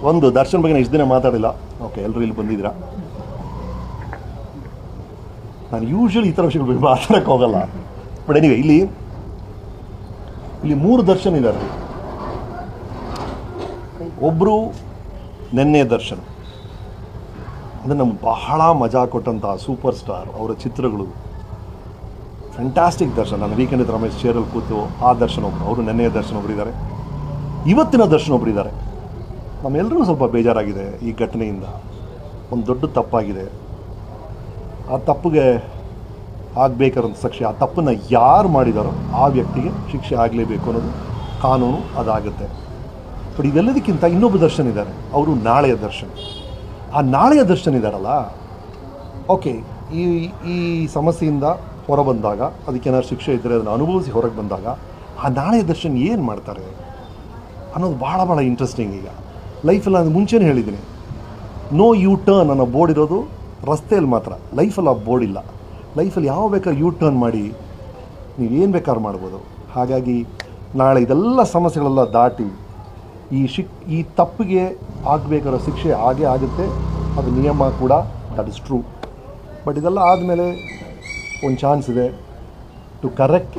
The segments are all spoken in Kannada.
ಒಂದು ದರ್ಶನ್ ಬಗ್ಗೆ ನಾನು ಇಷ್ಟು ದಿನ ಮಾತಾಡಿಲ್ಲ. ಓಕೆ, ಎಲ್ಲರೂ ಇಲ್ಲಿ ಬಂದಿದ್ದೀರಾ. ನಾನು ಯೂಶ್ವಲಿ ಈ ಥರ ವಿಷಯಗಳ ಬಗ್ಗೆ ಮಾತಾಡೋಕ್ಕೆ ಹೋಗಲ್ಲ. ಬಟ್ ಎನಿವೆ, ಇಲ್ಲಿ 3 ದರ್ಶನ್ ಇದ್ದಾರೆ. ಒಬ್ಬರು ನೆನ್ನೆ ದರ್ಶನ್, ಅಂದರೆ ನಮ್ಗೆ ಬಹಳ ಮಜಾ ಕೊಟ್ಟಂಥ ಸೂಪರ್ ಸ್ಟಾರ್. ಅವರ ಚಿತ್ರಗಳು ಫ್ಯಾಂಟಾಸ್ಟಿಕ್. ದರ್ಶನ್, ನಾನು ವೀಕೆಂಡ್ ರಮೇಶ್ ಚೇರಲ್ಲಿ ಕೂತು ಆ ದರ್ಶನ್ ಒಬ್ಬರು, ಅವರು ನೆನ್ನೆಯ ದರ್ಶನ್ ಒಬ್ಬರಿದ್ದಾರೆ. ಇವತ್ತಿನ ದರ್ಶನ್ ಒಬ್ಬರಿದ್ದಾರೆ. ನಮ್ಮೆಲ್ಲರಿಗೂ ಸ್ವಲ್ಪ ಬೇಜಾರಾಗಿದೆ ಈ ಘಟನೆಯಿಂದ. ಒಂದು ದೊಡ್ಡ ತಪ್ಪಾಗಿದೆ. ಆ ತಪ್ಪಿಗೆ ಆಗಬೇಕಾದಂಥ ಶಿಕ್ಷೆ, ಆ ತಪ್ಪನ್ನು ಯಾರು ಮಾಡಿದಾರೋ ಆ ವ್ಯಕ್ತಿಗೆ ಶಿಕ್ಷೆ ಆಗಲೇಬೇಕು ಅನ್ನೋದು ಕಾನೂನು, ಅದಾಗುತ್ತೆ. ಬಟ್ ಇದೆಲ್ಲದಕ್ಕಿಂತ ಇನ್ನೊಬ್ಬ ದರ್ಶನ್ ಇದ್ದಾರೆ, ಅವರು ನಾಳೆಯ ದರ್ಶನ್. ಆ ನಾಳೆಯ ದರ್ಶನ್ ಇದ್ದಾರಲ್ಲ, ಓಕೆ, ಈ ಸಮಸ್ಯೆಯಿಂದ ಹೊರಬಂದಾಗ, ಅದಕ್ಕೇನಾದ್ರು ಶಿಕ್ಷೆ ಇದ್ದರೆ ಅದನ್ನು ಅನುಭವಿಸಿ ಹೊರಗೆ ಬಂದಾಗ ಆ ನಾಳೆಯ ದರ್ಶನ್ ಏನು ಮಾಡ್ತಾರೆ ಅನ್ನೋದು ಭಾಳ ಇಂಟ್ರೆಸ್ಟಿಂಗ್. ಈಗ ಲೈಫಲ್ಲಿ ನಾನು ಮುಂಚೆನೇ ಹೇಳಿದ್ದೀನಿ, ನೋ ಯೂ ಟರ್ನ್ ಅನ್ನೋ ಬೋರ್ಡ್ ಇರೋದು ರಸ್ತೆಯಲ್ಲಿ ಮಾತ್ರ. ಲೈಫಲ್ಲಿ ಆ ಬೋರ್ಡ್ ಇಲ್ಲ. ಲೈಫಲ್ಲಿ ಯಾವ ಬೇಕಾದ್ರೂ ಯೂ ಟರ್ನ್ ಮಾಡಿ ನೀವೇನು ಬೇಕಾದ್ರೂ ಮಾಡ್ಬೋದು. ಹಾಗಾಗಿ ನಾಳೆ ಇದೆಲ್ಲ ಸಮಸ್ಯೆಗಳೆಲ್ಲ ದಾಟಿ ಈ ತಪ್ಪಿಗೆ ಆಗಬೇಕಾರೋ ಶಿಕ್ಷೆ ಆಗೇ ಆಗುತ್ತೆ. ಅದು ನಿಯಮ ಕೂಡ, ದಟ್ ಇಸ್ ಟ್ರೂ. ಬಟ್ ಇದೆಲ್ಲ ಆದಮೇಲೆ ಒಂದು ಚಾನ್ಸ್ ಇದೆ ಟು ಕರೆಕ್ಟ್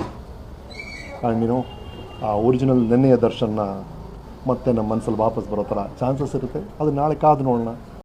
ಆ್ಯಂಡ್ ಆ ಒರಿಜಿನಲ್ ನೆನ್ನೆಯ ದರ್ಶನ ಮತ್ತೆ ನಮ್ಮ ಮನಸ್ಸಲ್ಲಿ ವಾಪಸ್ ಬರೋ ಥರ ಚಾನ್ಸಸ್ ಇರುತ್ತೆ. ಅದು ನಾಳೆ ಕಾದು ನೋಡೋಣ.